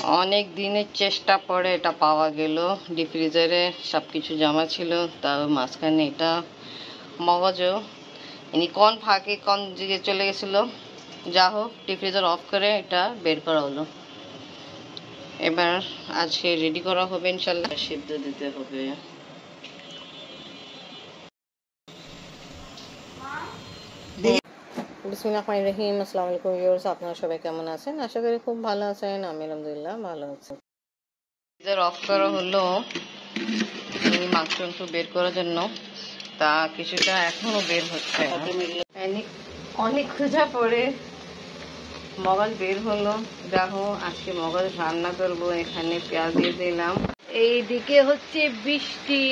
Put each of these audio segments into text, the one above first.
অনেক দিনের চেষ্টা পরে এটা পাওয়া গেল। ডিপ ফ্রিজারে সব কিছু জমা ছিল, তার মাঝখানে এটা মগজও ইনি কোন ফাঁকে কোন দিকে চলে গেছিলো। যা হোক, ডিপ ফ্রিজার অফ করে এটা বের করা হলো। এবার আজকে রেডি করা হবে ইনশাল্লাহ। সিদ্ধ দিতে হবে। বিসমিল্লাহির রহমানির রহিম। আসসালামু আলাইকুম ভিউয়ার্স, আপনারা সবাই কেমন আছেন? আশা করি খুব ভালো আছেন। আমি আলহামদুলিল্লাহ ভালো আছি। ফ্রিজার অফ করা হলো মাংস বের করার জন্য, তা কিছুটা এখনো বের হচ্ছে। অনেক খোঁজা পড়ে মগজ বের হলো। দেখো আজকে মগজ রান্না করবো। এখানে পেঁয়াজ দিয়ে দিলাম। এইদিকে হচ্ছে বৃষ্টি,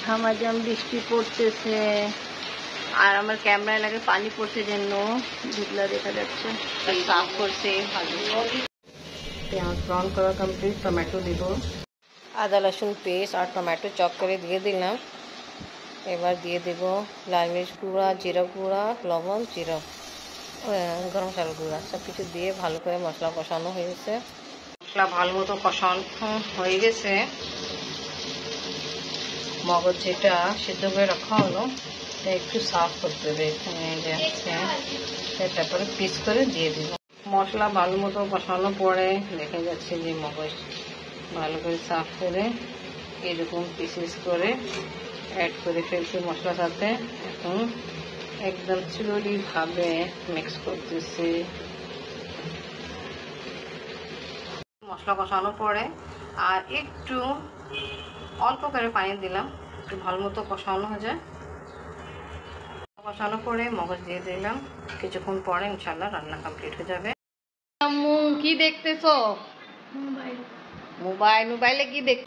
ঝামাঝাম বৃষ্টি পড়তেছে, আর আমার ক্যামেরায় লাগে পানি পড়ছে জন্য ধুতলা দেখা যাচ্ছে। সাফ করছে। পেঁয়াজ ব্রাউন করা কমপ্লিট। টমেটো দিব, আদা রসুন পেস্ট আর টমেটো চপ করে দিয়ে দিলাম। এবার দিয়ে দেব লাল মির্চ গুঁড়া, জিরা গুঁড়া, লবণ, জিরা, গরম মশলা গুঁড়া, সব কিছু দিয়ে ভালো করে মশলা কষানো হয়ে গেছে। মশলা ভালো মতো কষানো হয়ে গেছে। মগজ যেটা সিদ্ধ করে রাখা হলো একটু সাফ করতে হবে। এখানে তারপরে পিস করে দিয়ে দিব। মশলা ভালো মতো কষানোর পরে দেখা যাচ্ছে যে মগজ ভালো করে সাফ করে এরকম পিস করে অ্যাড করে ফেলছি মশলার সাথে। এখন একদম স্লোলি ভাবে মিক্স করতেছি। মশলা কষানোর পরে আর একটু অল্প করে পানি দিলাম, একটু ভালো মতো কষানো হয়ে যায়। কষানোর পরে মগজ দিয়ে দিলাম। কিছুক্ষণ পরে ইনশাল্লাহ রান্না কমপ্লিট হয়ে যাবে। কি দেখতেছো? মোবাইলে কি দেখ?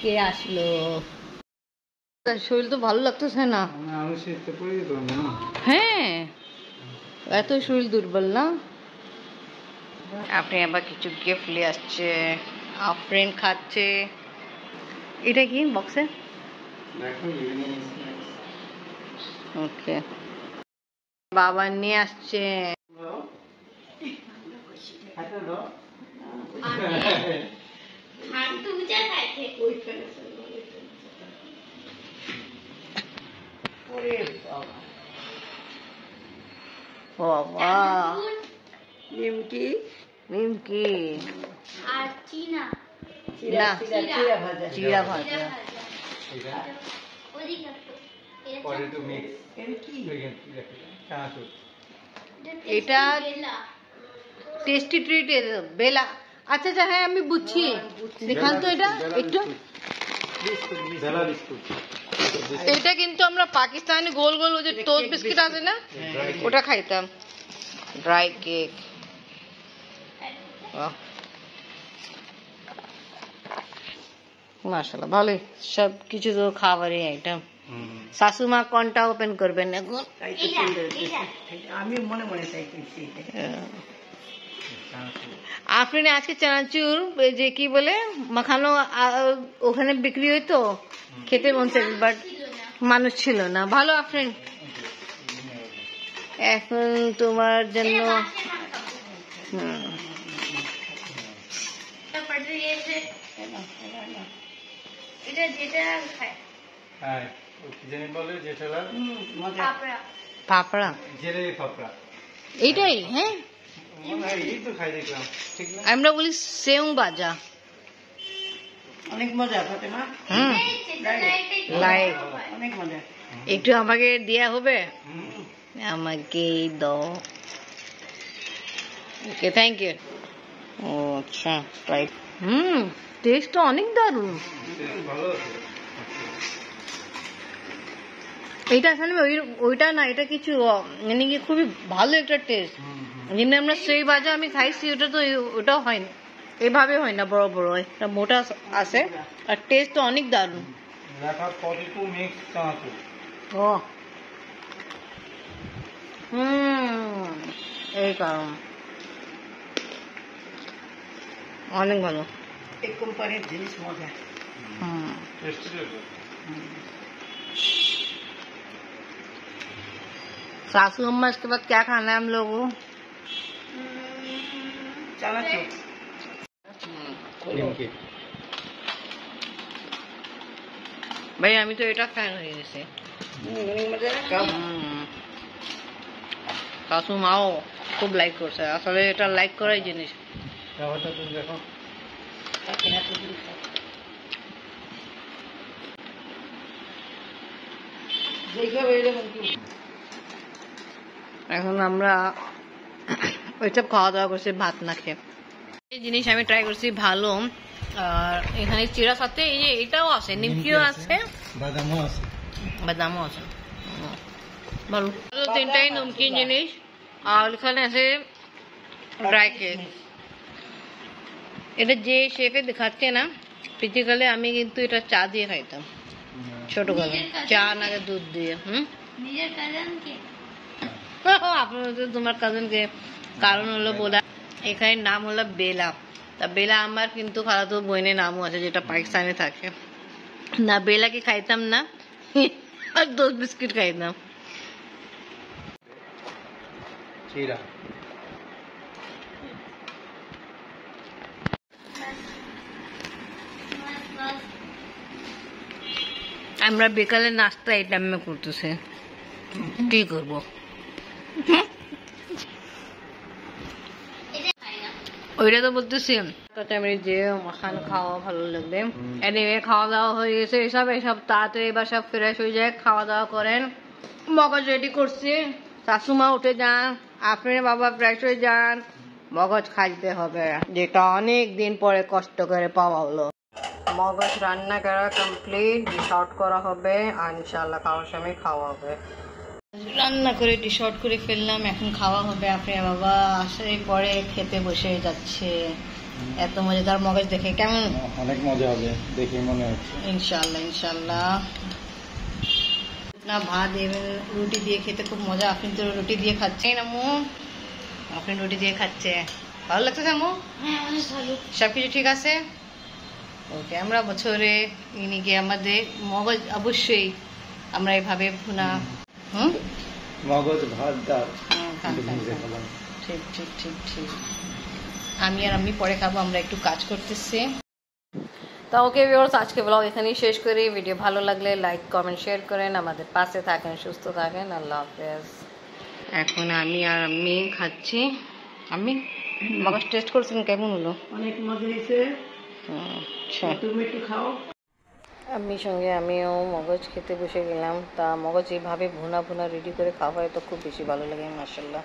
কে আসলো? শরীর তো ভালো লাগতেছে না। হ্যাঁ, এত শরীর দুর্বল না? আপনি আবার কিছু গিফট নিয়ে আসছে, ফ্রেন্ড খাচ্ছে। এটা কি বক্সে? ওকে, বাবা নিয়ে আসছে। বাবা নিমকি আর চিরা ভাজা। এটা টেস্টি ট্রিট বেলা। আচ্ছা আচ্ছা, হ্যাঁ আমি বুঝছি। দেখান তো এটা একটু। এটা কিন্তু আমরা পাকিস্তানি গোল গোল ওই যে টোস্ট বিস্কিট আছে না, ওটা খাইতাম। Dry cake. মাশাআল্লাহ, ভালোই সব কিছু তো খাবারই আইটেম। শাশুমা কোনটা ওপেন করবেন এখন? আমি মনে মনে চাইতেছি আপনি আজকে চানাচুর যে কি বলে মাখানো ওখানে বিক্রি হইতো, খেতে মন চাই, বাট মানুষ ছিল না। ভালো আফরিন, এখন তোমার জন্য পাপড়া, এইটাই। হ্যাঁ, আমরা বলি সেউ বাজা। অনেক মজা ফাতেমা। লাইক অনেক মজা। একটু আমাকে দেয়া হবে? আমাকে দাও। ওকে, থ্যাংক ইউ। ও আচ্ছা, রাইট। টেস্ট তো অনেক দারুণ। এইটা আসলে ওইটা না, এটা কিছু মানে কি খুবই ভালো একটা টেস্ট। যেমনি আমরা সেই ভাজা আমি খাইছি, ওটা তো ওটাও হয় না, এভাবে হয় না, বড় বড় একটা মোটা আছে, আর টেস্ট তো অনেক দারুণ। ও এই কারণ অনেক ভালো। एक কোম্পানির জিনিস মজা। सासू अम्मा, इसके बाद क्या खाना है हम लोगों? চানাচুর ভাই, আমি তো এটা ফ্যান হয়ে গেছি। শাশু মাও খুব লাইক করছে, আসলে এটা লাইক করাই জিনিস। এখন আমরা ওইসব খাওয়া দাওয়া করছি ভাত না খেয়ে। এই জিনিস আমি ট্রাই করছি ভালো। আর এখানে চিড়া সাথে এই যে এটাও আছে, নিমকিও আছে, বাদামও আছে, ভালো। তিনটাই নমকিন জিনিস। আর এখানে আছে ড্রাই কেক। এটা যে শেফে দেখাচ্ছে না, ফিজিক্যালি আমি কিন্তু এটা চা দিয়ে খাইতাম ছোটবেলায়, চা না দুধ দিয়ে। আপনাদের তোমার কাজিনকে, কারণ হলো বলা এখানে নাম হলো বেলা। তা বেলা আমার কিন্তু খালাতো বোনের নামও আছে, যেটা পাকিস্তানে থাকে না। বেলাকে খাইতাম না, আর দুধ বিস্কিট খাইতাম। আমরা বিকালে নাস্তা এই টাইমে করতেছে, কি করবো? ওইটা তো বলতেছি যে মাখান খাওয়া ভালো লাগবে। এনিওয়ে খাওয়া দাওয়া হয়ে গেছে, এসব তাড়াতাড়ি এবার সব ফ্রেশ হয়ে যায়, খাওয়া দাওয়া করেন। মগজ রেডি করছি, শাশুমা উঠে যান, আপনার বাবা ফ্রেশ হয়ে যান, মগজ খাইতে হবে, যেটা অনেক দিন পরে কষ্ট করে পাওয়া হলো। মগজ রান্না করা কমপ্লিট, ডিশ আউট করা হবে, আর ইনশাল্লাহ খাওয়ার সময় খাওয়া হবে। রান্না করে ডিশ আউট করে ফেললাম, এখন খাওয়া হবে। আপনার বাবা আসার পরে খেতে বসে যাচ্ছে। এত মজাদার মগজ দেখে কেমন? অনেক মজা হবে দেখে মনে হচ্ছে। ইনশাল্লাহ ইনশাল্লাহ। না ভাত এবং রুটি দিয়ে খেতে খুব মজা। আপনি তো রুটি দিয়ে খাচ্ছেন আম্মু, আপনি রুটি দিয়ে খাচ্ছে, ভালো লাগছে আম্মু? হ্যাঁ, অনেক ভালো। সবকিছু ঠিক আছে? ওকে, আমরা বছরে ইনিকে আমাদের মগজ অবশ্যই আমরা এভাবে ভুনা মগজ ভাত ডাল ঠিক ঠিক ঠিক ঠিক। আমি আর আমি পরে খাবো, আমরা একটু কাজ করতেছি। তা ওকে ভিউয়ার্স, আজকে ব্লগ এখানেই শেষ করি। ভিডিও ভালো লাগলে লাইক কমেন্ট শেয়ার করেন, আমাদের পাশে থাকেন, সুস্থ থাকেন। আল্লাহ হাফেজ। এখন আমি আর আমি খাচ্ছি। আমি মগজ টেস্ট করছেন, কেমন হলো? অনেক মজা হয়েছে। আচ্ছা, তুমি একটু খাও। আমি সঙ্গে আমিও মগজ খেতে বসে গেলাম। তা মগজ এইভাবে ভুনা ভুনা রেডি করে খাওয়া হয় তো খুব বেশি ভালো লাগে, মাশাআল্লাহ।